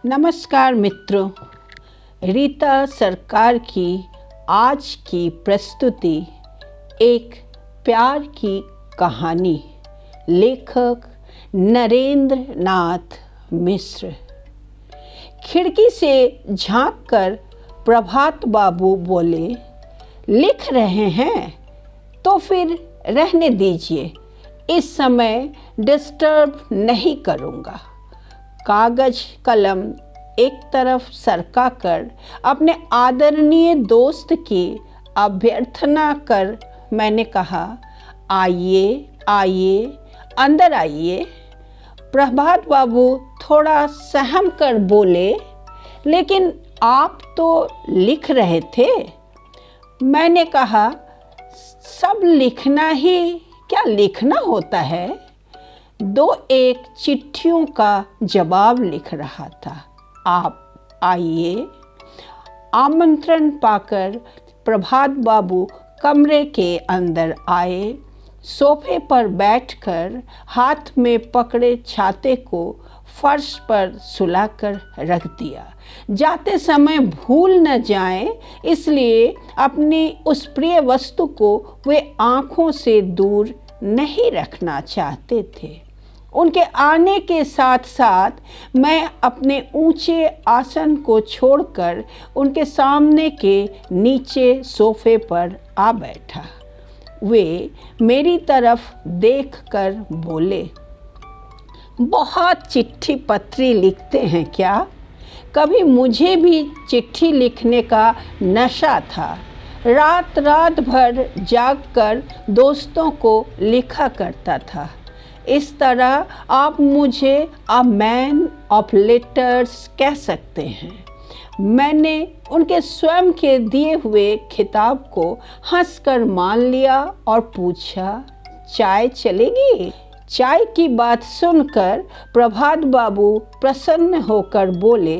नमस्कार मित्रों, रीता सरकार की आज की प्रस्तुति एक प्यार की कहानी। लेखक नरेंद्र नाथ मिश्र। खिड़की से झांककर प्रभात बाबू बोले, लिख रहे हैं तो फिर रहने दीजिए, इस समय डिस्टर्ब नहीं करूँगा। कागज कलम एक तरफ सरका कर अपने आदरणीय दोस्त की अभ्यर्थना कर मैंने कहा, आइए आइए, अंदर आइए। प्रभात बाबू थोड़ा सहम कर बोले, लेकिन आप तो लिख रहे थे। मैंने कहा, सब लिखना ही क्या लिखना होता है। 2-1 चिट्ठियों का जवाब लिख रहा था। आप आइए। आमंत्रण पाकर प्रभात बाबू कमरे के अंदर आए। सोफे पर बैठकर हाथ में पकड़े छाते को फर्श पर सुलाकर रख दिया। जाते समय भूल न जाएं, इसलिए अपनी उस प्रिय वस्तु को वे आँखों से दूर नहीं रखना चाहते थे। उनके आने के साथ साथ मैं अपने ऊंचे आसन को छोड़कर उनके सामने के नीचे सोफे पर आ बैठा। वे मेरी तरफ देखकर बोले, बहुत चिट्ठी पत्री लिखते हैं क्या? कभी मुझे भी चिट्ठी लिखने का नशा था। रात रात भर जागकर दोस्तों को लिखा करता था। इस तरह आप मुझे अ मैन ऑफ लेटर्स कह सकते हैं। मैंने उनके स्वयं के दिए हुए खिताब को हंसकर मान लिया और पूछा, चाय चलेगी? चाय की बात सुनकर प्रभात बाबू प्रसन्न होकर बोले,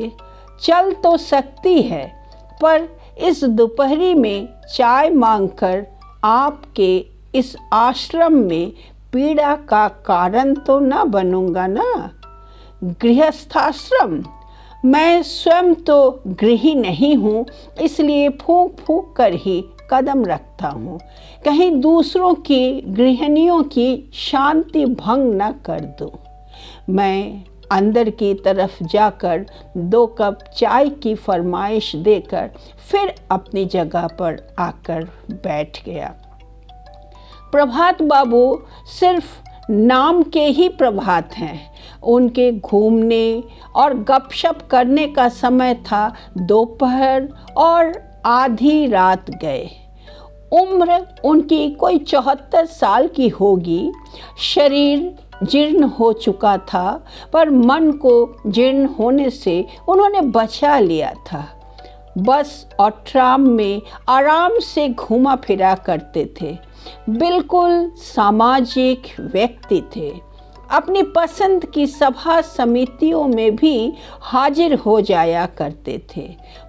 चल तो सकती है, पर इस दोपहरी में चाय मांगकर आपके इस आश्रम में पीड़ा का कारण तो न बनूंगा ना। गृहस्थाश्रम, मैं स्वयं तो गृही नहीं हूँ, इसलिए फूंक फूंक कर ही कदम रखता हूँ, कहीं दूसरों की गृहिणियों की शांति भंग न कर दूँ। मैं अंदर की तरफ जाकर 2 कप चाय की फरमाइश देकर फिर अपनी जगह पर आकर बैठ गया। प्रभात बाबू सिर्फ नाम के ही प्रभात हैं। उनके घूमने और गपशप करने का समय था दोपहर और आधी रात गए। उम्र उनकी कोई 74 साल की होगी। शरीर जीर्ण हो चुका था, पर मन को जीर्ण होने से उन्होंने बचा लिया था। बस और ट्राम में आराम से घूमा फिरा करते थे। बिल्कुल सामाजिक व्यक्ति थे। अपनी पसंद की सभा समितियों में भी हाजिर हो जाया करते थे।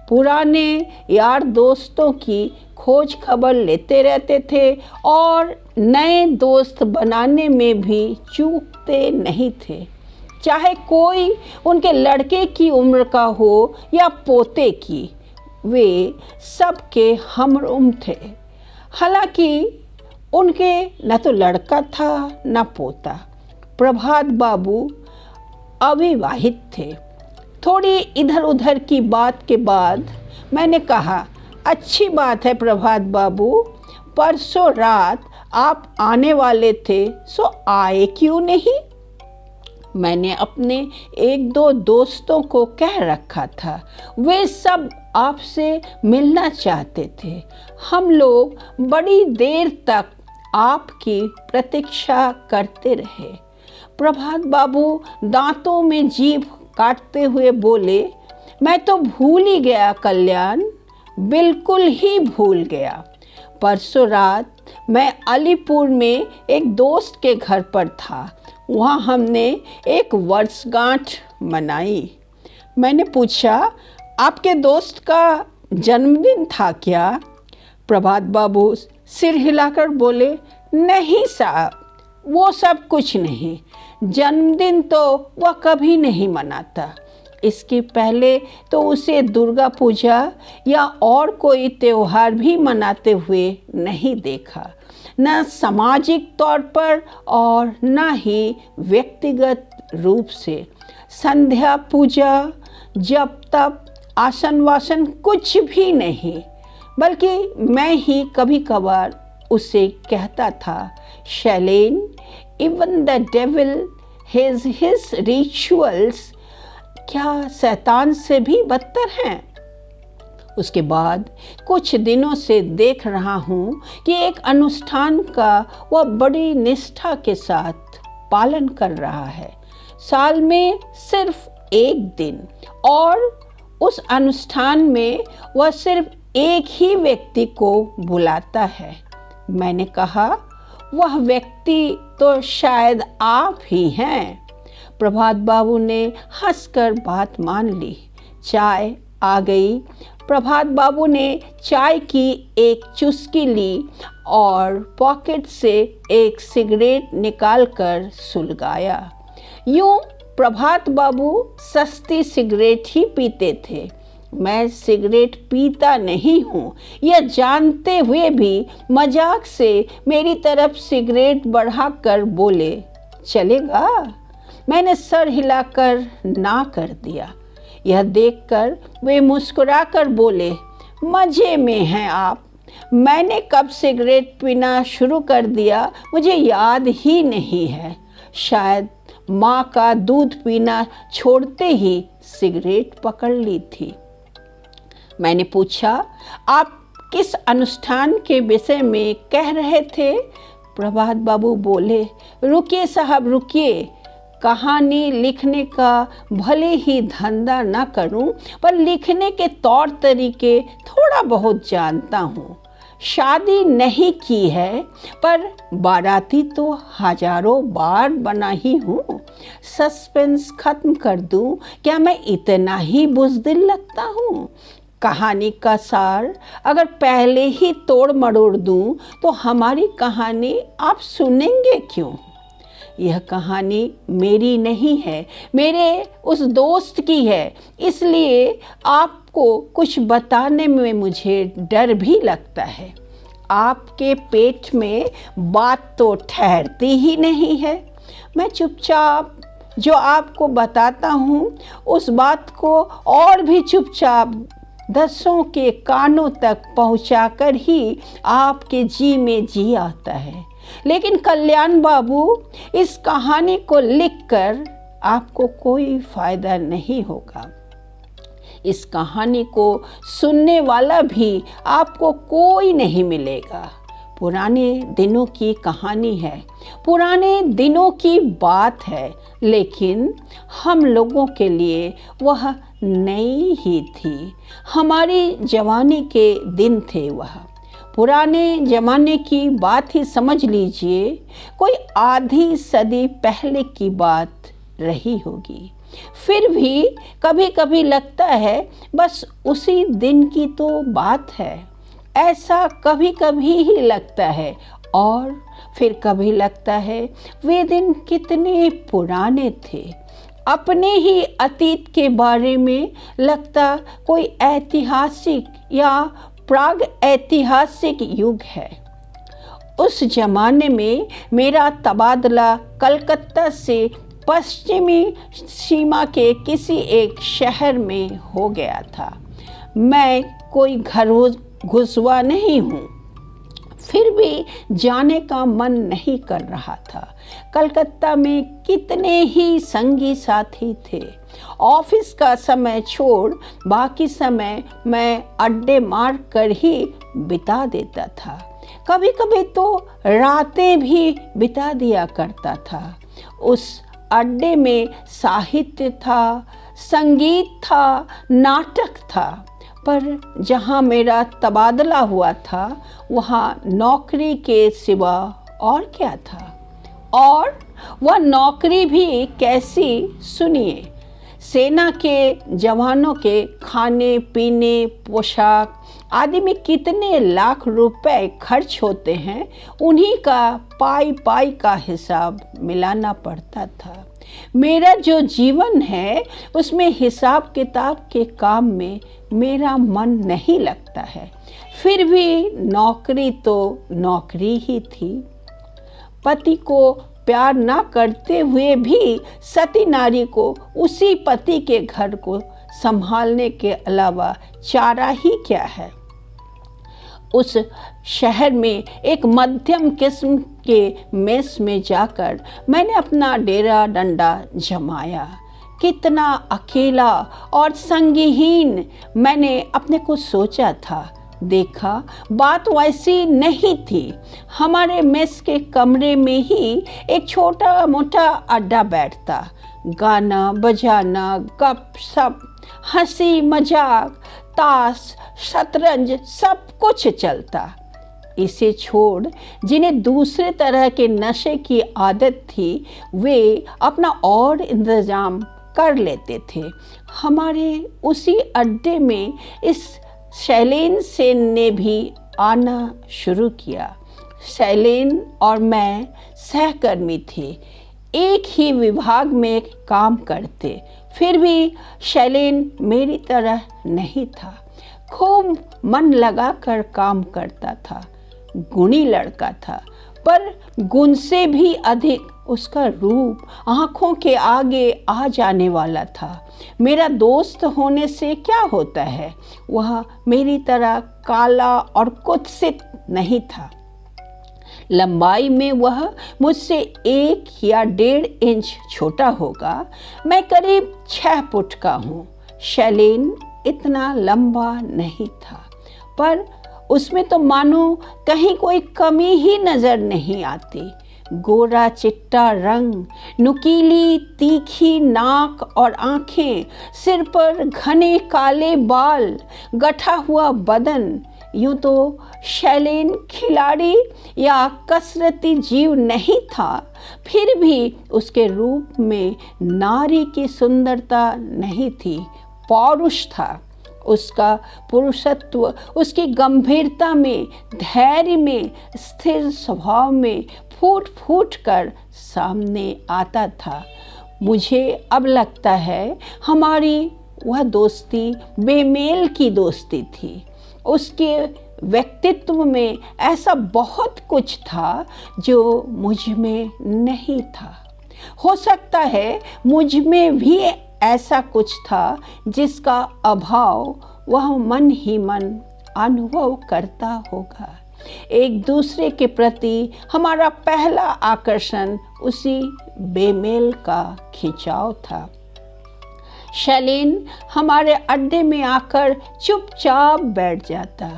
पुराने यार दोस्तों की खोज खबर लेते रहते थे और नए दोस्त बनाने में भी चूकते नहीं थे, चाहे कोई उनके लड़के की उम्र का हो या पोते की। वे सबके हमउम्र थे। हालांकि उनके न तो लड़का था न पोता। प्रभात बाबू अविवाहित थे। थोड़ी इधर उधर की बात के बाद मैंने कहा, अच्छी बात है प्रभात बाबू, परसों रात आप आने वाले थे, सो आए क्यों नहीं? मैंने अपने 1-2 दोस्तों को कह रखा था, वे सब आपसे मिलना चाहते थे। हम लोग बड़ी देर तक आपकी प्रतीक्षा करते रहे। प्रभात बाबू दांतों में जीभ काटते हुए बोले, मैं तो भूल ही गया कल्याण, बिल्कुल ही भूल गया। परसों रात मैं अलीपुर में एक दोस्त के घर पर था। वहाँ हमने एक वर्षगांठ मनाई। मैंने पूछा, आपके दोस्त का जन्मदिन था क्या? प्रभात बाबू सिर हिलाकर बोले, नहीं साहब, वो सब कुछ नहीं। जन्मदिन तो वह कभी नहीं मनाता। इसके पहले तो उसे दुर्गा पूजा या और कोई त्यौहार भी मनाते हुए नहीं देखा, न सामाजिक तौर पर और न ही व्यक्तिगत रूप से। संध्या पूजा, जप तप, आसन वासन कुछ भी नहीं, बल्कि मैं ही कभी कभार उसे कहता था, Shailen, even the devil has his rituals, क्या शैतान से भी बदतर हैं। उसके बाद कुछ दिनों से देख रहा हूँ कि एक अनुष्ठान का वह बड़ी निष्ठा के साथ पालन कर रहा है, साल में सिर्फ एक दिन, और उस अनुष्ठान में वह सिर्फ एक ही व्यक्ति को बुलाता है। मैंने कहा, वह व्यक्ति तो शायद आप ही हैं। प्रभात बाबू ने हंसकर बात मान ली। चाय आ गई। प्रभात बाबू ने चाय की एक चुस्की ली और पॉकेट से एक सिगरेट निकालकर सुलगाया। यूं प्रभात बाबू सस्ती सिगरेट ही पीते थे। मैं सिगरेट पीता नहीं हूँ, यह जानते हुए भी मजाक से मेरी तरफ सिगरेट बढ़ाकर बोले, चलेगा? मैंने सर हिलाकर ना कर दिया। यह देखकर वे मुस्कुराकर बोले, मज़े में हैं आप। मैंने कब सिगरेट पीना शुरू कर दिया मुझे याद ही नहीं है। शायद माँ का दूध पीना छोड़ते ही सिगरेट पकड़ ली थी। मैंने पूछा, आप किस अनुष्ठान के विषय में कह रहे थे? प्रभात बाबू बोले, रुकिए साहब रुकिए, कहानी लिखने का भले ही धंधा न करूं, पर लिखने के तौर तरीके थोड़ा बहुत जानता हूं। शादी नहीं की है, पर बाराती तो हजारों बार बना ही हूँ। सस्पेंस खत्म कर दूं, क्या मैं इतना ही बुज़दिल लगता हूँ? कहानी का सार अगर पहले ही तोड़ मरोड़ दूं, तो हमारी कहानी आप सुनेंगे क्यों? यह कहानी मेरी नहीं है, मेरे उस दोस्त की है, इसलिए आपको कुछ बताने में मुझे डर भी लगता है। आपके पेट में बात तो ठहरती ही नहीं है। मैं चुपचाप जो आपको बताता हूँ, उस बात को और भी चुपचाप दसों के कानों तक पहुँचाकर ही आपके जी में जी आता है। लेकिन कल्याण बाबू, इस कहानी को लिखकर आपको कोई फ़ायदा नहीं होगा। इस कहानी को सुनने वाला भी आपको कोई नहीं मिलेगा। पुराने दिनों की कहानी है, पुराने दिनों की बात है, लेकिन हम लोगों के लिए वह नई ही थी। हमारी जवानी के दिन थे वह। पुराने ज़माने की बात ही समझ लीजिए, कोई आधी सदी पहले की बात रही होगी। फिर भी कभी कभी लगता है बस उसी दिन की तो बात है। ऐसा कभी कभी ही लगता है, और फिर कभी लगता है वे दिन कितने पुराने थे। अपने ही अतीत के बारे में लगता कोई ऐतिहासिक या प्राग ऐतिहासिक युग है। उस जमाने में मेरा तबादला कलकत्ता से पश्चिमी सीमा के किसी एक शहर में हो गया था। मैं कोई घर घुसवा नहीं हूँ, फिर भी जाने का मन नहीं कर रहा था। कलकत्ता में कितने ही संगी साथी थे। ऑफिस का समय छोड़ बाकी समय मैं अड्डे मार कर ही बिता देता था। कभी कभी तो रातें भी बिता दिया करता था। उस अड्डे में साहित्य था, संगीत था, नाटक था, पर जहाँ मेरा तबादला हुआ था वहाँ नौकरी के सिवा और क्या था? और वह नौकरी भी कैसी, सुनिए। सेना के जवानों के खाने पीने, पोशाक आदि में कितने लाख रुपए खर्च होते हैं, उन्हीं का पाई पाई का हिसाब मिलाना पड़ता था। मेरा जो जीवन है उसमें हिसाब किताब के काम में मेरा मन नहीं लगता है। फिर भी नौकरी तो नौकरी ही थी। पति को प्यार ना करते हुए भी सती नारी को उसी पति के घर को संभालने के अलावा चारा ही क्या है। उस शहर में एक मध्यम किस्म के मेस में जाकर मैंने अपना डेरा डंडा जमाया। कितना अकेला और संगीहीन मैंने अपने को सोचा था। देखा बात वैसी नहीं थी। हमारे मेस के कमरे में ही एक छोटा मोटा अड्डा बैठता। गाना बजाना, गपशप, हंसी मजाक, ताश, शतरंज सब कुछ चलता। इसे छोड़ जिन्हें दूसरे तरह के नशे की आदत थी वे अपना और इंतजाम कर लेते थे। हमारे उसी अड्डे में इस शैलेन सेन ने भी आना शुरू किया। शैलेन और मैं सहकर्मी थे, एक ही विभाग में काम करते। फिर भी शैलेन मेरी तरह नहीं था। खूब मन लगाकर काम करता था। गुणी लड़का था, पर गुण से भी अधिक उसका रूप आँखों के आगे आ जाने वाला था। मेरा दोस्त होने से क्या होता है, वह मेरी तरह काला और कुत्सित नहीं था। लंबाई में वह मुझसे 1 या 1.5 इंच छोटा होगा। मैं करीब 6 फुट का हूँ। शैलेन इतना लंबा नहीं था, पर उसमें तो मानो कहीं कोई कमी ही नजर नहीं आती। गोरा चिट्टा रंग, नुकीली तीखी नाक और आंखें, सिर पर घने काले बाल, गठा हुआ बदन। यूं तो शैलेन खिलाड़ी या कसरती जीव नहीं था, फिर भी उसके रूप में नारी की सुंदरता नहीं थी, पौरुष था। उसका पुरुषत्व उसकी गंभीरता में, धैर्य में, स्थिर स्वभाव में फूट फूट कर सामने आता था। मुझे अब लगता है हमारी वह दोस्ती बेमेल की दोस्ती थी। उसके व्यक्तित्व में ऐसा बहुत कुछ था जो मुझ में नहीं था। हो सकता है मुझ में भी ऐसा कुछ था जिसका अभाव वह मन ही मन अनुभव करता होगा। एक दूसरे के प्रति हमारा पहला आकर्षण उसी बेमेल का खिंचाव था। शैलेन हमारे अड्डे में आकर चुपचाप बैठ जाता।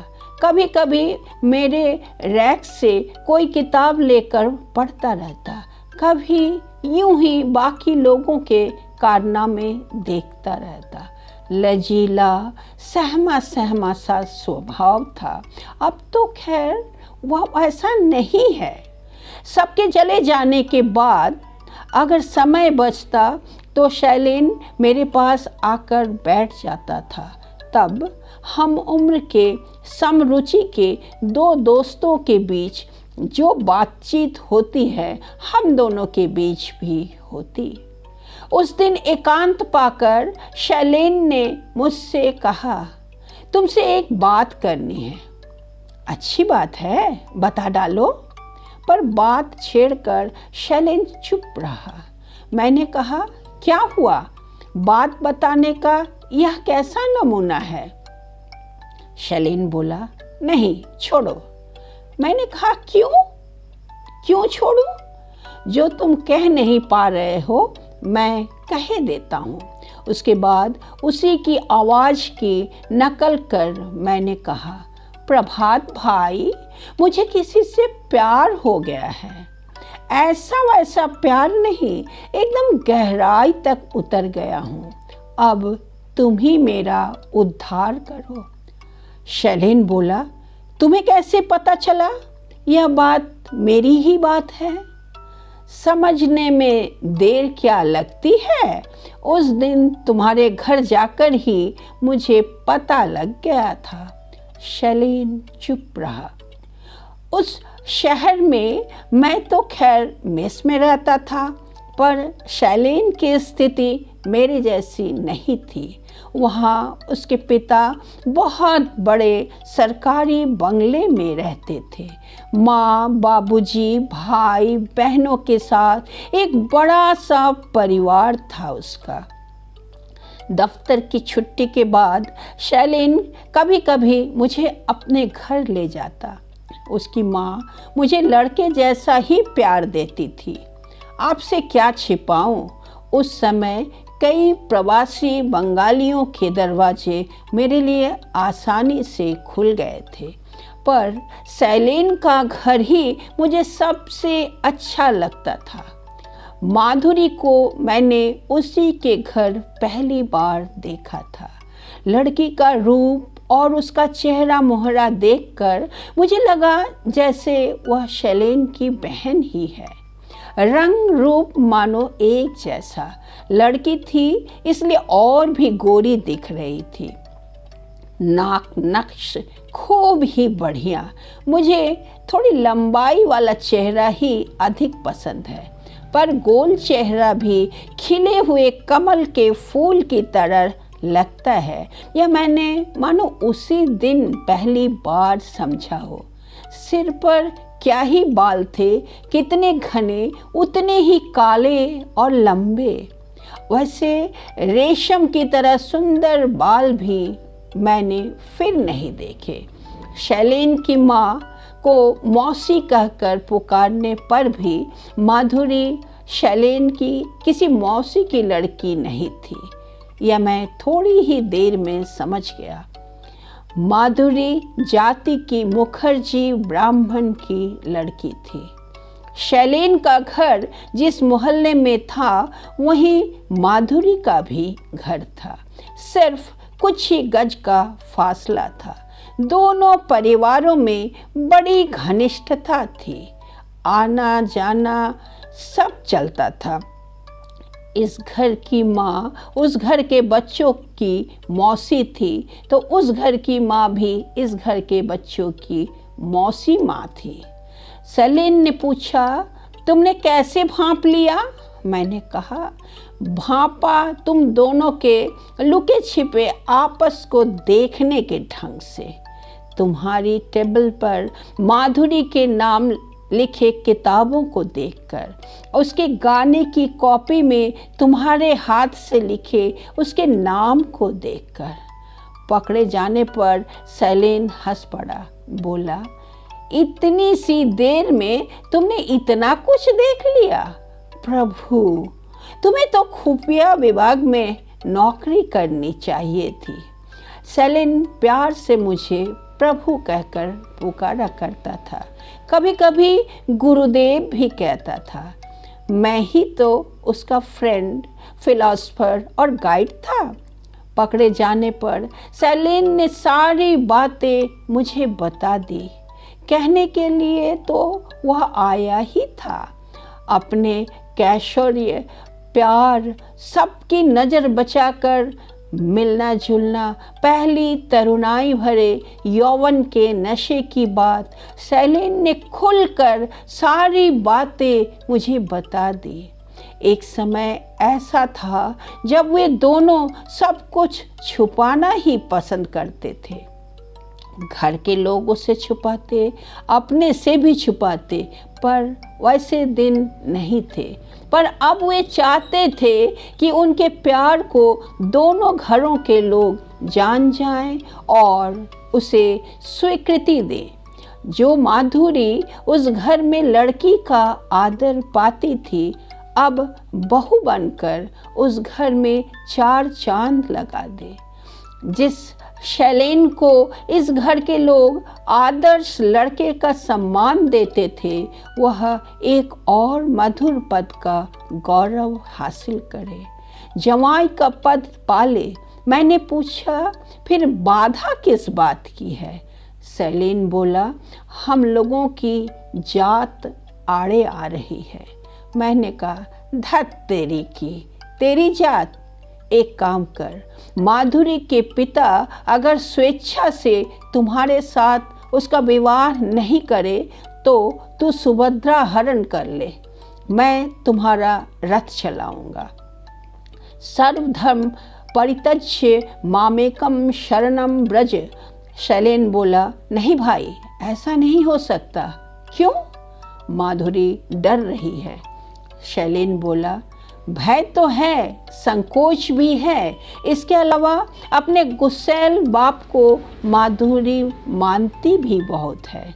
कभी कभी मेरे रैक से कोई किताब लेकर पढ़ता रहता, कभी यूं ही बाकी लोगों के कारनामे देखता रहता। लजीला सहमा सहमा सा स्वभाव था। अब तो खैर वह ऐसा नहीं है। सबके चले जाने के बाद अगर समय बचता तो शैलेन मेरे पास आकर बैठ जाता था। तब हम उम्र के समरुचि के 2 दोस्तों के बीच जो बातचीत होती है हम दोनों के बीच भी होती। उस दिन एकांत पाकर शैलेन ने मुझसे कहा, तुमसे एक बात करनी है। अच्छी बात है, बता डालो। पर बात छेड़कर शैलेन चुप रहा। मैंने कहा, क्या हुआ? बात बताने का यह कैसा नमूना है? शैलेन बोला, नहीं, छोड़ो। मैंने कहा, क्यों छोड़ूं? जो तुम कह नहीं पा रहे हो मैं कह देता हूँ। उसके बाद उसी की आवाज़ की नकल कर मैंने कहा, प्रभात भाई, मुझे किसी से प्यार हो गया है। ऐसा वैसा प्यार नहीं, एकदम गहराई तक उतर गया हूँ। अब तुम ही मेरा उद्धार करो। शैलेन बोला, तुम्हें कैसे पता चला? यह बात मेरी ही बात है। समझने में देर क्या लगती है? उस दिन तुम्हारे घर जाकर ही मुझे पता लग गया था। शैलेन चुप रहा। उस शहर में मैं तो खैर मेस में रहता था, पर शैलेन की स्थिति मेरे जैसी नहीं थी। वहाँ उसके पिता बहुत बड़े सरकारी बंगले में रहते थे। माँ, बाबूजी, भाई बहनों के साथ एक बड़ा सा परिवार था उसका। दफ्तर की छुट्टी के बाद शैलेन कभी कभी मुझे अपने घर ले जाता। उसकी माँ मुझे लड़के जैसा ही प्यार देती थी। आपसे क्या छिपाऊं, उस समय कई प्रवासी बंगालियों के दरवाजे मेरे लिए आसानी से खुल गए थे, पर शैलेन का घर ही मुझे सबसे अच्छा लगता था। माधुरी को मैंने उसी के घर पहली बार देखा था। लड़की का रूप और उसका चेहरा मोहरा देखकर मुझे लगा जैसे वह शैलेन की बहन ही है। रंग रूप मानो एक जैसा। लड़की थी इसलिए और भी गोरी दिख रही थी। नाक नक्श खूब ही बढ़िया। मुझे थोड़ी लंबाई वाला चेहरा ही अधिक पसंद है, पर गोल चेहरा भी खिले हुए कमल के फूल की तरह लगता है। यह मैंने मानो उसी दिन पहली बार समझा हो। सिर पर क्या ही बाल थे, कितने घने उतने ही काले और लंबे। वैसे रेशम की तरह सुंदर बाल भी मैंने फिर नहीं देखे। शैलेन की माँ को मौसी कहकर पुकारने पर भी माधुरी शैलेन की किसी मौसी की लड़की नहीं थी। यह मैं थोड़ी ही देर में समझ गया। माधुरी जाति की मुखर्जी ब्राह्मण की लड़की थी। शैलेन का घर जिस मोहल्ले में था वहीं माधुरी का भी घर था। सिर्फ कुछ ही गज का फासला था। दोनों परिवारों में बड़ी घनिष्ठता थी। आना जाना सब चलता था। इस घर की माँ उस घर के बच्चों की मौसी थी, तो उस घर की माँ भी इस घर के बच्चों की मौसी माँ थी। शैलेन ने पूछा, तुमने कैसे भांप लिया? मैंने कहा, भांपा तुम दोनों के लुके छिपे आपस को देखने के ढंग से। तुम्हारी टेबल पर माधुरी के नाम लिखे किताबों को देखकर, उसके गाने की कॉपी में तुम्हारे हाथ से लिखे उसके नाम को देखकर। पकड़े जाने पर शैलेन हंस पड़ा, बोला, इतनी सी देर में तुमने इतना कुछ देख लिया? प्रभु, तुम्हें तो खुफिया विभाग में नौकरी करनी चाहिए थी। शैलेन प्यार से मुझे प्रभु कहकर पुकारा करता था। कभी कभी गुरुदेव भी कहता था। मैं ही तो उसका फ्रेंड, फिलॉसफर और गाइड था। पकड़े जाने पर शैलेन ने सारी बातें मुझे बता दी। कहने के लिए तो वह आया ही था। अपने कैशोर्य, प्यार, सबकी नज़र बचाकर मिलना जुलना, पहली तरुणाई भरे यौवन के नशे की बात शैलेन ने खुलकर सारी बातें मुझे बता दी। एक समय ऐसा था जब वे दोनों सब कुछ छुपाना ही पसंद करते थे। घर के लोगों से छुपाते, अपने से भी छुपाते, पर वैसे दिन नहीं थे। पर अब वे चाहते थे कि उनके प्यार को दोनों घरों के लोग जान जाएं और उसे स्वीकृति दें। जो माधुरी उस घर में लड़की का आदर पाती थी, अब बहू बनकर उस घर में चार चांद लगा दे। जिस शैलेन को इस घर के लोग आदर्श लड़के का सम्मान देते थे, वह एक और मधुर पद का गौरव हासिल करे, जवाई का पद पाले। मैंने पूछा, फिर बाधा किस बात की है? शैलेन बोला, हम लोगों की जात आड़े आ रही है। मैंने कहा, धत तेरी की, तेरी जात। एक काम कर, माधुरी के पिता अगर स्वेच्छा से तुम्हारे साथ उसका विवाह नहीं करे तो तू सुभद्रा हरण कर ले। मैं तुम्हारा रथ चलाऊंगा। सर्वधर्म परित्यज्य मामेकम शरणम ब्रज। शैलेन बोला, नहीं भाई, ऐसा नहीं हो सकता। क्यों? माधुरी डर रही है। शैलेन बोला, भय तो है, संकोच भी है। इसके अलावा अपने गुस्सैल बाप को माधुरी मानती भी बहुत है।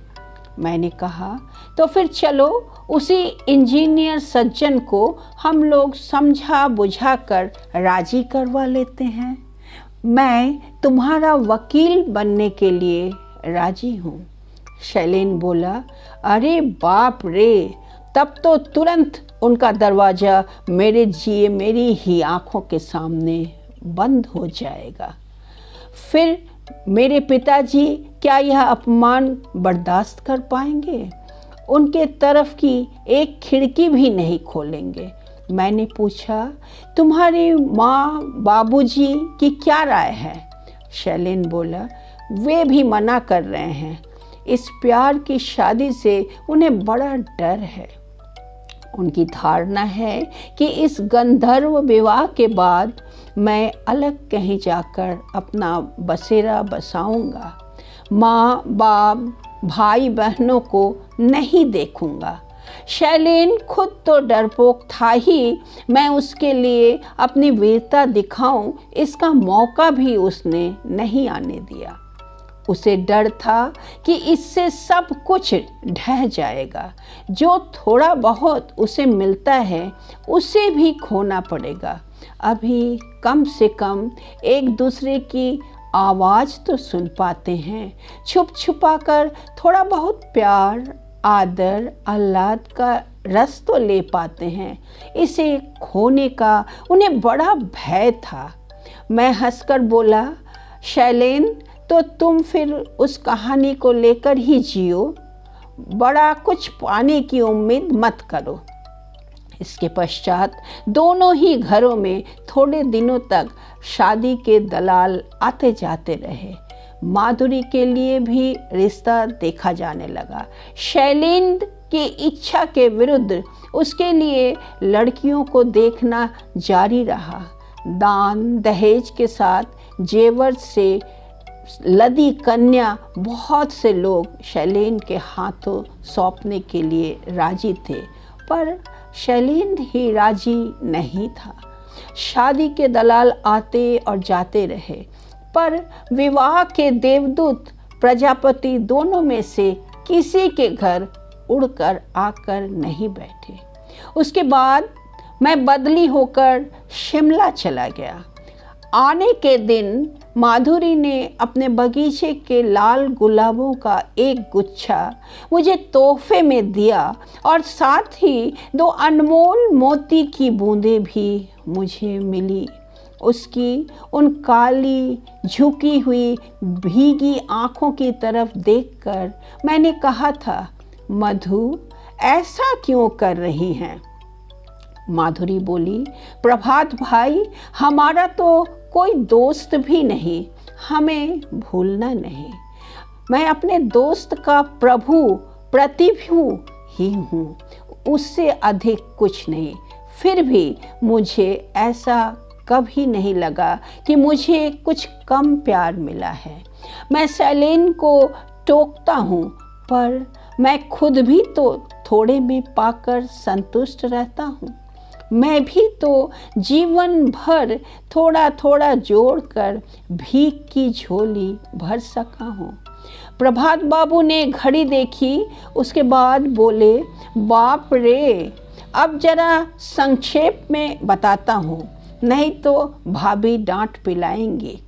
मैंने कहा, तो फिर चलो उसी इंजीनियर सज्जन को हम लोग समझा बुझा कर राजी करवा लेते हैं। मैं तुम्हारा वकील बनने के लिए राजी हूँ। शैलेन बोला, अरे बाप रे, तब तो तुरंत उनका दरवाज़ा मेरी ही आँखों के सामने बंद हो जाएगा। फिर मेरे पिताजी क्या यह अपमान बर्दाश्त कर पाएंगे? उनके तरफ की एक खिड़की भी नहीं खोलेंगे। मैंने पूछा, तुम्हारी माँ बाबूजी की क्या राय है? शैलेन बोला, वे भी मना कर रहे हैं। इस प्यार की शादी से उन्हें बड़ा डर है। उनकी धारणा है कि इस गंधर्व विवाह के बाद मैं अलग कहीं जाकर अपना बसेरा बसाऊंगा। माँ बाप भाई बहनों को नहीं देखूंगा। शैलेन खुद तो डरपोक था ही, मैं उसके लिए अपनी वीरता दिखाऊं इसका मौका भी उसने नहीं आने दिया। उसे डर था कि इससे सब कुछ ढह जाएगा। जो थोड़ा बहुत उसे मिलता है उसे भी खोना पड़ेगा। अभी कम से कम एक दूसरे की आवाज़ तो सुन पाते हैं। छुप छुपा कर थोड़ा बहुत प्यार आदर आह्लाद का रस तो ले पाते हैं। इसे खोने का उन्हें बड़ा भय था। मैं हंसकर बोला, शैलेन, तो तुम फिर उस कहानी को लेकर ही जियो, बड़ा कुछ पाने की उम्मीद मत करो। इसके पश्चात दोनों ही घरों में थोड़े दिनों तक शादी के दलाल आते जाते रहे। माधुरी के लिए भी रिश्ता देखा जाने लगा। शैलेन की इच्छा के विरुद्ध उसके लिए लड़कियों को देखना जारी रहा। दान दहेज के साथ जेवर से लदी कन्या बहुत से लोग शैलेन के हाथों सौंपने के लिए राजी थे, पर शैलेन ही राजी नहीं था। शादी के दलाल आते और जाते रहे, पर विवाह के देवदूत प्रजापति दोनों में से किसी के घर उड़कर आकर नहीं बैठे। उसके बाद मैं बदली होकर शिमला चला गया। आने के दिन माधुरी ने अपने बगीचे के लाल गुलाबों का एक गुच्छा मुझे तोहफे में दिया और साथ ही 2 अनमोल मोती की बूंदें भी मुझे मिली। उसकी उन काली झुकी हुई भीगी आँखों की तरफ देखकर मैंने कहा था, मधु, ऐसा क्यों कर रही हैं? माधुरी बोली, प्रभात भाई, हमारा तो कोई दोस्त भी नहीं, हमें भूलना नहीं। मैं अपने दोस्त का प्रतिभू ही हूँ, उससे अधिक कुछ नहीं। फिर भी मुझे ऐसा कभी नहीं लगा कि मुझे कुछ कम प्यार मिला है। मैं शैलेन को टोकता हूँ, पर मैं खुद भी तो थोड़े में पाकर संतुष्ट रहता हूँ। मैं भी तो जीवन भर थोड़ा थोड़ा जोड़कर भीख की झोली भर सका हूँ। प्रभात बाबू ने घड़ी देखी, उसके बाद बोले, बाप रे, अब जरा संक्षेप में बताता हूँ, नहीं तो भाभी डांट पिलाएंगी।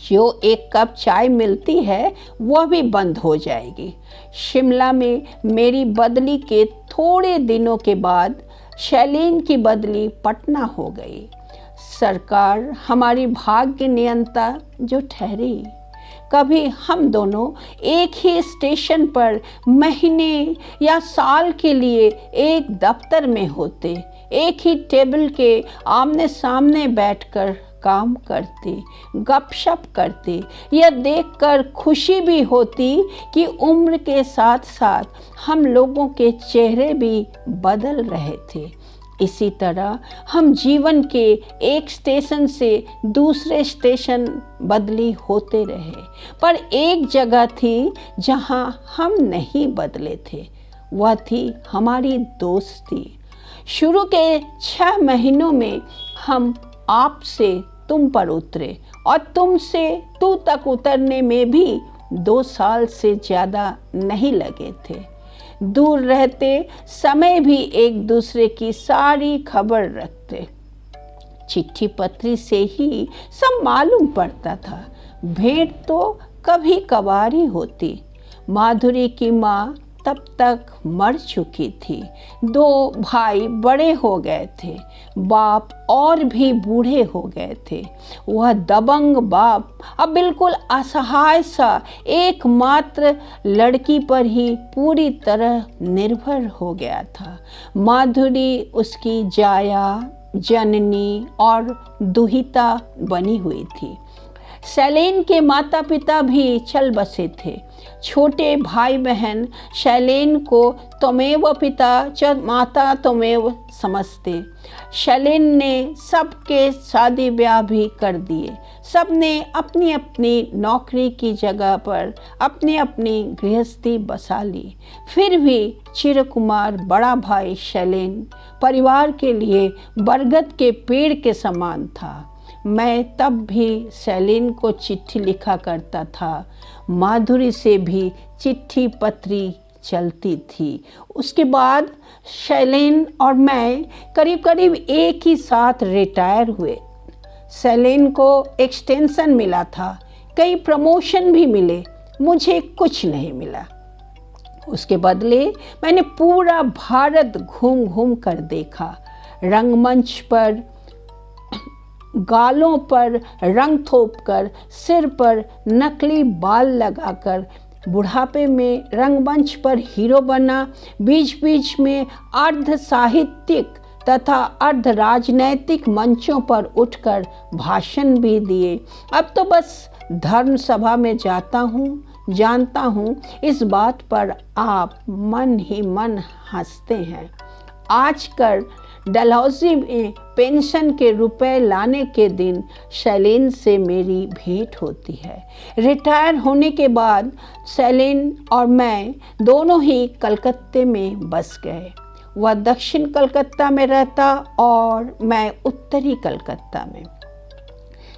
जो 1 कप चाय मिलती है वह भी बंद हो जाएगी। शिमला में मेरी बदली के थोड़े दिनों के बाद शैलेन की बदली पटना हो गई। सरकार हमारी भाग्य नियंता जो ठहरी। कभी हम दोनों एक ही स्टेशन पर महीने या साल के लिए एक दफ्तर में होते, एक ही टेबल के आमने सामने बैठकर काम करते, गपशप करते। यह देखकर खुशी भी होती कि उम्र के साथ साथ हम लोगों के चेहरे भी बदल रहे थे। इसी तरह हम जीवन के एक स्टेशन से दूसरे स्टेशन बदली होते रहे, पर एक जगह थी जहां हम नहीं बदले थे। वह थी हमारी दोस्ती। शुरू के 6 महीनों में हम आप से तुम पर उतरे और तुम से तू तक उतरने में भी 2 साल से ज़्यादा नहीं लगे थे। दूर रहते समय भी एक दूसरे की सारी खबर रखते। चिट्ठी पत्री से ही सब मालूम पड़ता था। भेंट तो कभी कभार ही होती। माधुरी की माँ तब तक मर चुकी थी। 2 भाई बड़े हो गए थे। बाप और भी बूढ़े हो गए थे। वह दबंग बाप अब बिल्कुल असहाय सा एकमात्र लड़की पर ही पूरी तरह निर्भर हो गया था। माधुरी उसकी जाया, जननी और दुहिता बनी हुई थी। शैलेन के माता पिता भी चल बसे थे। छोटे भाई बहन शैलेन को त्वमेव पिता च माता त्वमेव समझते। शैलेन ने सबके शादी ब्याह भी कर दिए। सब ने अपनी अपनी नौकरी की जगह पर अपनी अपनी गृहस्थी बसा ली। फिर भी चिरकुमार बड़ा भाई शैलेन परिवार के लिए बरगद के पेड़ के समान था। मैं तब भी शैलेन को चिट्ठी लिखा करता था। माधुरी से भी चिट्ठी पत्री चलती थी। उसके बाद शैलेन और मैं करीब करीब एक ही साथ रिटायर हुए। शैलेन को एक्सटेंशन मिला था, कई प्रमोशन भी मिले, मुझे कुछ नहीं मिला। उसके बदले मैंने पूरा भारत घूम घूम कर देखा। रंगमंच पर गालों पर रंग थोपकर, सिर पर नकली बाल लगाकर, बुढ़ापे में रंगमंच पर हीरो बना, बीच बीच में अर्ध साहित्यिक तथा अर्ध राजनैतिक मंचों पर उठकर भाषण भी दिए। अब तो बस धर्म सभा में जाता हूँ, जानता हूँ इस बात पर आप मन ही मन हंसते हैं। आजकल डलहौजी में पेंशन के रुपए लाने के दिन शैलेन से मेरी भेंट होती है। रिटायर होने के बाद शैलेन और मैं दोनों ही कलकत्ते में बस गए। वह दक्षिण कलकत्ता में रहता और मैं उत्तरी कलकत्ता में।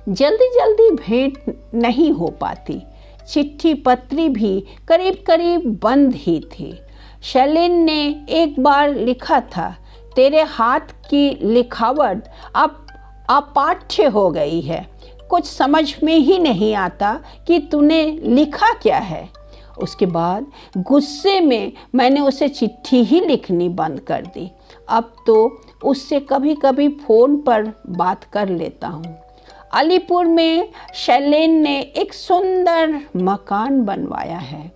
जल्दी जल्दी भेंट नहीं हो पाती। चिट्ठी पत्री भी करीब करीब बंद ही थी। शैलेन ने एक बार लिखा था, तेरे हाथ की लिखावट अब अपाठ्य हो गई है, कुछ समझ में ही नहीं आता कि तूने लिखा क्या है। उसके बाद गुस्से में मैंने उसे चिट्ठी ही लिखनी बंद कर दी। अब तो उससे कभी कभी फ़ोन पर बात कर लेता हूँ। अलीपुर में शैलेन ने एक सुंदर मकान बनवाया है।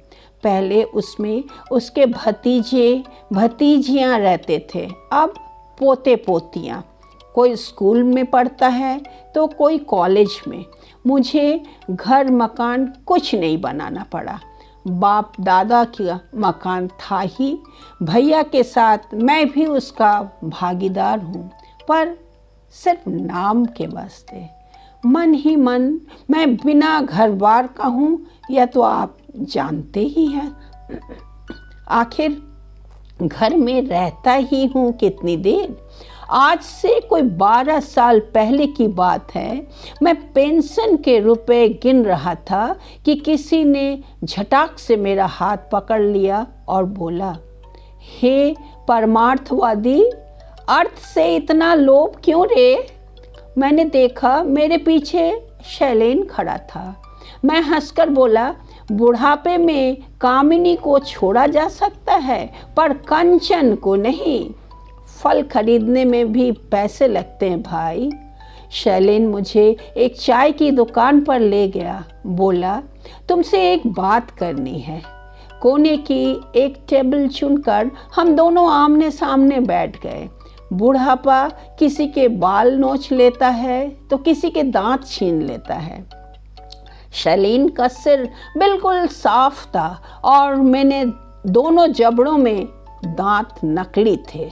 पहले उसमें उसके भतीजे भतीजियाँ रहते थे, अब पोते पोतियाँ। कोई स्कूल में पढ़ता है तो कोई कॉलेज में। मुझे घर मकान कुछ नहीं बनाना पड़ा। बाप दादा का मकान था ही। भैया के साथ मैं भी उसका भागीदार हूँ, पर सिर्फ नाम के वास्ते। मन ही मन मैं बिना घर बार का हूँ, यह तो आप जानते ही हैं। आखिर घर में रहता ही हूँ कितनी देर। आज से कोई 12 साल पहले की बात है। मैं पेंशन के रुपए गिन रहा था कि किसी ने झटाक से मेरा हाथ पकड़ लिया और बोला, हे परमार्थवादी, अर्थ से इतना लोभ क्यों रे? मैंने देखा मेरे पीछे शैलेन खड़ा था। मैं हंसकर बोला, बुढ़ापे में कामिनी को छोड़ा जा सकता है पर कंचन को नहीं। फल खरीदने में भी पैसे लगते हैं भाई। शैलेन मुझे एक चाय की दुकान पर ले गया। बोला, तुमसे एक बात करनी है। कोने की एक टेबल चुनकर हम दोनों आमने सामने बैठ गए। बुढ़ापा किसी के बाल नोच लेता है तो किसी के दांत छीन लेता है। शैलीन का सिर बिल्कुल साफ था और मैंने दोनों जबड़ों में दांत नकली थे।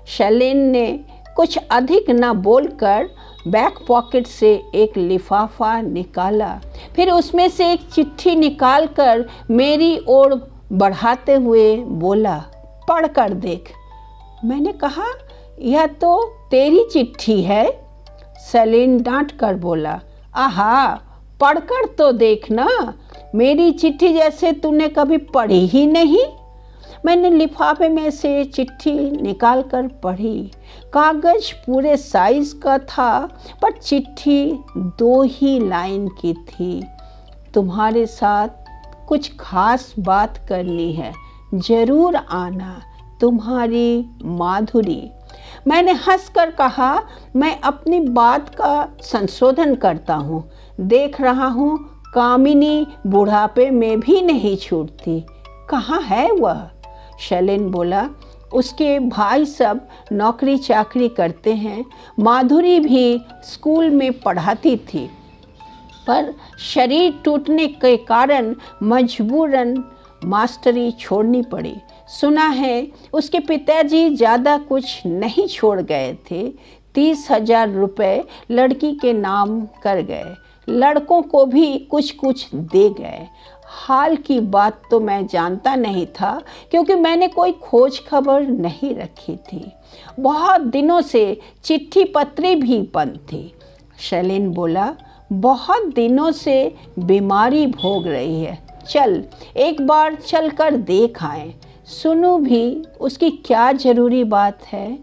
शैलीन ने कुछ अधिक न बोलकर बैक पॉकेट से एक लिफाफा निकाला, फिर उसमें से एक चिट्ठी निकालकर मेरी ओर बढ़ाते हुए बोला, पढ़ कर देख। मैंने कहा, यह तो तेरी चिट्ठी है। शैलीन डांट कर बोला, आहा, पढ़कर तो देखना, मेरी चिट्ठी जैसे तूने कभी पढ़ी ही नहीं। मैंने लिफाफे में से चिट्ठी निकालकर पढ़ी। कागज पूरे साइज का था, पर चिट्ठी 2 ही लाइन की थी। तुम्हारे साथ कुछ खास बात करनी है, जरूर आना, तुम्हारी माधुरी। मैंने हंसकर कहा, मैं अपनी बात का संशोधन करता हूँ। देख रहा हूँ कामिनी बुढ़ापे में भी नहीं छूटती। कहाँ है वह? शैलीन बोला, उसके भाई सब नौकरी चाकरी करते हैं। माधुरी भी स्कूल में पढ़ाती थी, पर शरीर टूटने के कारण मजबूरन मास्टरी छोड़नी पड़ी। सुना है उसके पिताजी ज़्यादा कुछ नहीं छोड़ गए थे। 30,000 रुपये लड़की के नाम कर गए, लड़कों को भी कुछ कुछ दे गए। हाल की बात तो मैं जानता नहीं था, क्योंकि मैंने कोई खोज खबर नहीं रखी थी। बहुत दिनों से चिट्ठी पत्री भी बंद थी। शैलीन बोला, बहुत दिनों से बीमारी भोग रही है, चल एक बार चल कर देख आएं। सुनू भी उसकी क्या ज़रूरी बात है।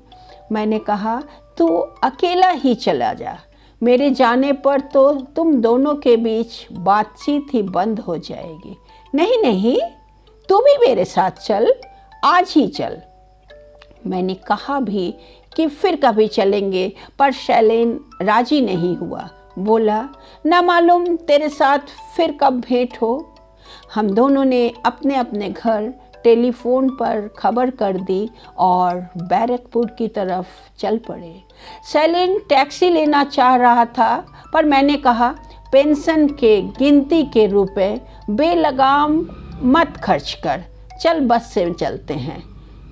मैंने कहा, तू अकेला ही चला जा, मेरे जाने पर तो तुम दोनों के बीच बातचीत ही बंद हो जाएगी। नहीं नहीं, तू भी मेरे साथ चल, आज ही चल। मैंने कहा भी कि फिर कभी चलेंगे, पर शैलीन राजी नहीं हुआ। बोला, न मालूम तेरे साथ फिर कब भेंट हो। हम दोनों ने अपने अपने घर टेलीफोन पर खबर कर दी और बैरकपुर की तरफ चल पड़े। शैलीन टैक्सी लेना चाह रहा था, पर मैंने कहा, पेंशन के गिनती के रुपए बेलगाम मत खर्च कर, चल बस से चलते हैं।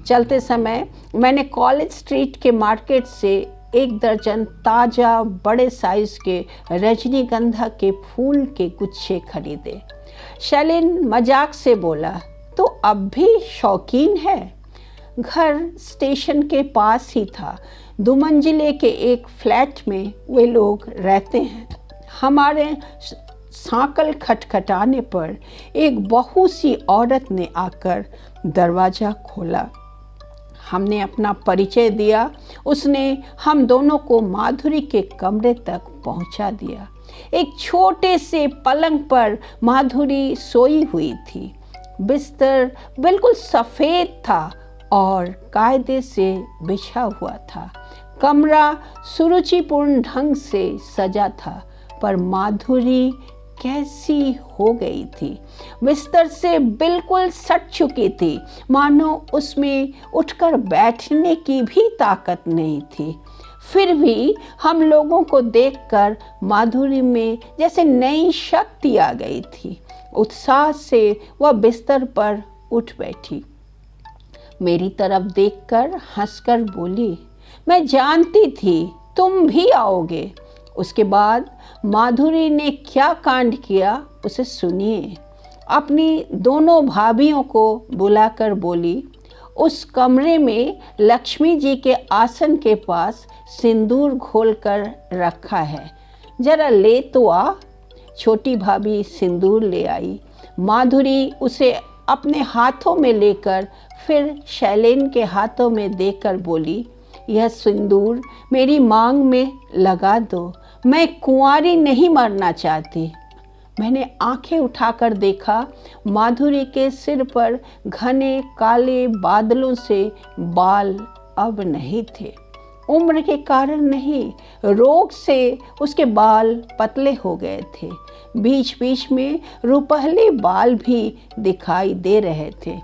चलते समय मैंने कॉलेज स्ट्रीट के मार्केट से 1 दर्जन ताज़ा बड़े साइज़ के रजनीगंधा के फूल के गुच्छे खरीदे। शैलीन मजाक से बोला, तो अब भी शौकीन है। घर स्टेशन के पास ही था। 2 मंजिले के एक फ्लैट में वे लोग रहते हैं। हमारे सांकल खटखटाने पर एक बहू सी औरत ने आकर दरवाज़ा खोला। हमने अपना परिचय दिया। उसने हम दोनों को माधुरी के कमरे तक पहुंचा दिया। एक छोटे से पलंग पर माधुरी सोई हुई थी। बिस्तर बिल्कुल सफ़ेद था और कायदे से बिछा हुआ था। कमरा सुरुचिपूर्ण ढंग से सजा था, पर माधुरी कैसी हो गई थी। बिस्तर से बिल्कुल सट चुकी थी, मानो उसमें उठकर बैठने की भी ताकत नहीं थी। फिर भी हम लोगों को देखकर माधुरी में जैसे नई शक्ति आ गई थी। उत्साह से वह बिस्तर पर उठ बैठी। मेरी तरफ देखकर हंसकर बोली, मैं जानती थी तुम भी आओगे। उसके बाद माधुरी ने क्या कांड किया उसे सुनिए। अपनी दोनों भाभियों को बुलाकर बोली, उस कमरे में लक्ष्मी जी के आसन के पास सिंदूर घोलकर रखा है, जरा ले तो आ। छोटी भाभी सिंदूर ले आई। माधुरी उसे अपने हाथों में लेकर फिर शैलीन के हाथों में देकर बोली, यह सिंदूर मेरी मांग में लगा दो, मैं कुंवारी नहीं मरना चाहती। मैंने आंखें उठाकर देखा, माधुरी के सिर पर घने काले बादलों से बाल अब नहीं थे। उम्र के कारण नहीं, रोग से उसके बाल पतले हो गए थे। बीच बीच में रुपहले बाल भी दिखाई दे रहे थे।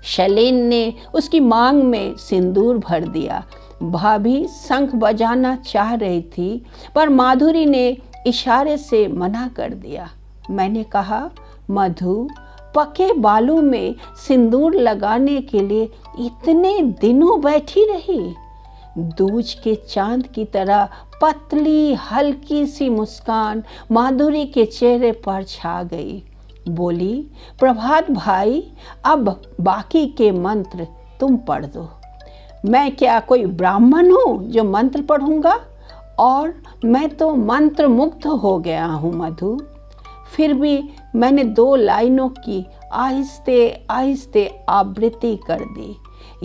शैलीन ने उसकी मांग में सिंदूर भर दिया। भाभी शंख बजाना चाह रही थी, पर माधुरी ने इशारे से मना कर दिया। मैंने कहा, मधु, पके बालों में सिंदूर लगाने के लिए इतने दिनों बैठी रही? दूज के चांद की तरह पतली हल्की सी मुस्कान माधुरी के चेहरे पर छा गई। बोली, प्रभात भाई, अब बाकी के मंत्र तुम पढ़ दो। मैं क्या कोई ब्राह्मण हूँ जो मंत्र पढ़ूंगा? और मैं तो मंत्र मुग्ध हो गया हूँ मधु। फिर भी मैंने 2 लाइनों की आहिस्ते आहिस्ते आवृत्ति कर दी।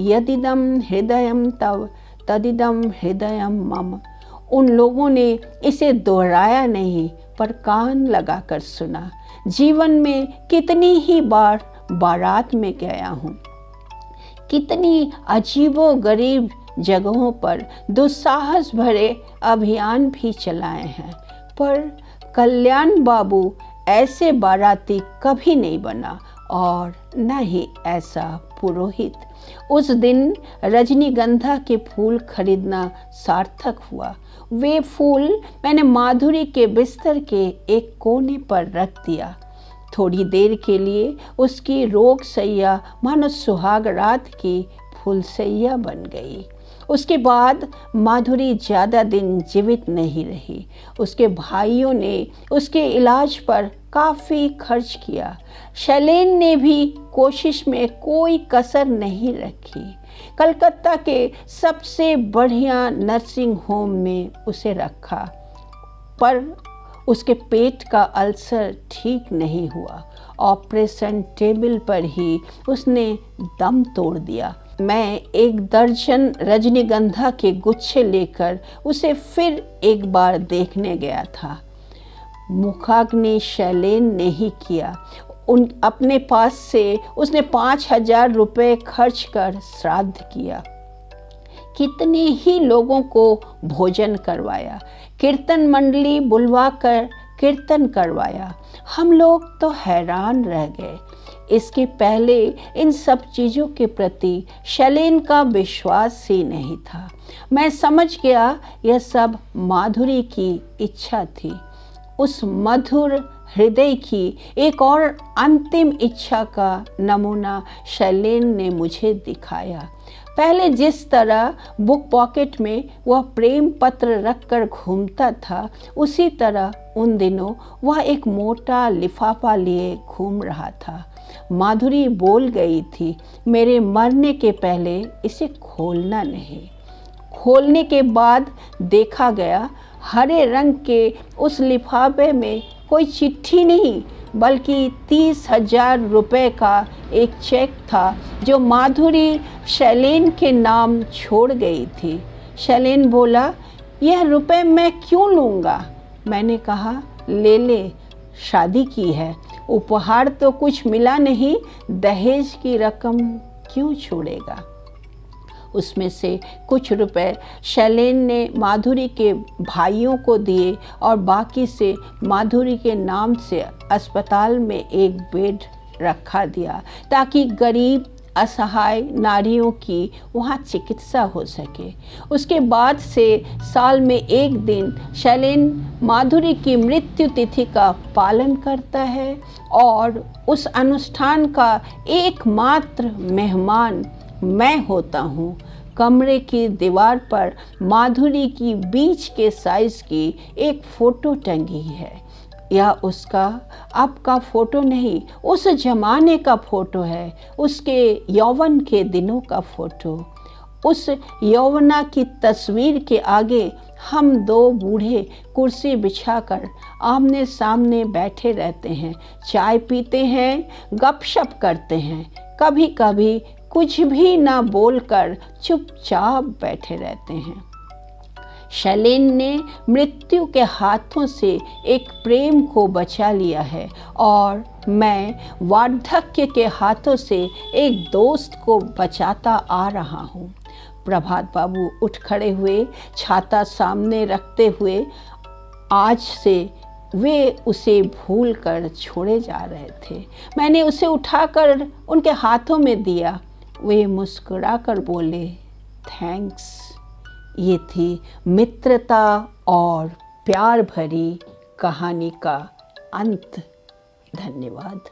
यदिदम हृदयम तव तदिदम हृदयम मम। उन लोगों ने इसे दोहराया नहीं, पर कान लगाकर सुना। जीवन में कितनी ही बार बारात में गया हूँ, कितनी अजीबो गरीब जगहों पर दुस्साहस भरे अभियान भी चलाए हैं, पर कल्याण बाबू ऐसे बाराती कभी नहीं बना, और न ही ऐसा पुरोहित। उस दिन रजनीगंधा के फूल खरीदना सार्थक हुआ। वे फूल मैंने माधुरी के बिस्तर के एक कोने पर रख दिया। थोड़ी देर के लिए उसकी रोग सैया मानो सुहाग रात की फूलसैया बन गई। उसके बाद माधुरी ज़्यादा दिन जीवित नहीं रही। उसके भाइयों ने उसके इलाज पर काफ़ी खर्च किया। शैलेन ने भी कोशिश में कोई कसर नहीं रखी। कलकत्ता के सबसे बढ़िया नर्सिंग होम में उसे रखा, पर उसके पेट का अल्सर ठीक नहीं हुआ। ऑपरेशन टेबल पर ही उसने दम तोड़ दिया। मैं 1 दर्जन रजनीगंधा के गुच्छे लेकर उसे फिर एक बार देखने गया था। मुखाग्नि शैलेन ने ही किया। अपने पास से उसने 5,000 रुपये खर्च कर श्राद्ध किया। कितने ही लोगों को भोजन करवाया, कीर्तन मंडली बुलवा कर कीर्तन करवाया। हम लोग तो हैरान रह गए। इसके पहले इन सब चीज़ों के प्रति शैलेन का विश्वास ही नहीं था। मैं समझ गया यह सब माधुरी की इच्छा थी। उस मधुर हृदय की एक और अंतिम इच्छा का नमूना शैलेन ने मुझे दिखाया। पहले जिस तरह बुक पॉकेट में वह प्रेम पत्र रखकर घूमता था, उसी तरह उन दिनों वह एक मोटा लिफाफा लिए घूम रहा था। माधुरी बोल गई थी, मेरे मरने के पहले इसे खोलना नहीं। खोलने के बाद देखा गया, हरे रंग के उस लिफाफे में कोई चिट्ठी नहीं, बल्कि 30,000 रुपये का एक चेक था जो माधुरी शैलेन के नाम छोड़ गई थी। शैलेन बोला, यह रुपए मैं क्यों लूँगा? मैंने कहा, ले ले, शादी की है, उपहार तो कुछ मिला नहीं, दहेज की रकम क्यों छोड़ेगा? उसमें से कुछ रुपए शैलेन ने माधुरी के भाइयों को दिए और बाकी से माधुरी के नाम से अस्पताल में एक बेड रखा दिया, ताकि गरीब असहाय नारियों की वहाँ चिकित्सा हो सके। उसके बाद से साल में एक दिन शैलेन माधुरी की मृत्यु तिथि का पालन करता है, और उस अनुष्ठान का एकमात्र मेहमान मैं होता हूँ। कमरे की दीवार पर माधुरी की बीच के साइज की एक फ़ोटो टंगी है। यह उसका अब का फ़ोटो नहीं, उस जमाने का फ़ोटो है, उसके यौवन के दिनों का फ़ोटो। उस यौवना की तस्वीर के आगे हम 2 बूढ़े कुर्सी बिछाकर आमने सामने बैठे रहते हैं, चाय पीते हैं, गपशप करते हैं, कभी कभी कुछ भी ना बोलकर चुपचाप बैठे रहते हैं। शैलेन ने मृत्यु के हाथों से एक प्रेम को बचा लिया है, और मैं वार्धक्य के हाथों से एक दोस्त को बचाता आ रहा हूँ। प्रभात बाबू उठ खड़े हुए, छाता सामने रखते हुए। आज से वे उसे भूल कर छोड़े जा रहे थे। मैंने उसे उठाकर उनके हाथों में दिया। वे मुस्कुराकर बोले, थैंक्स। ये थी मित्रता और प्यार भरी कहानी का अंत। धन्यवाद।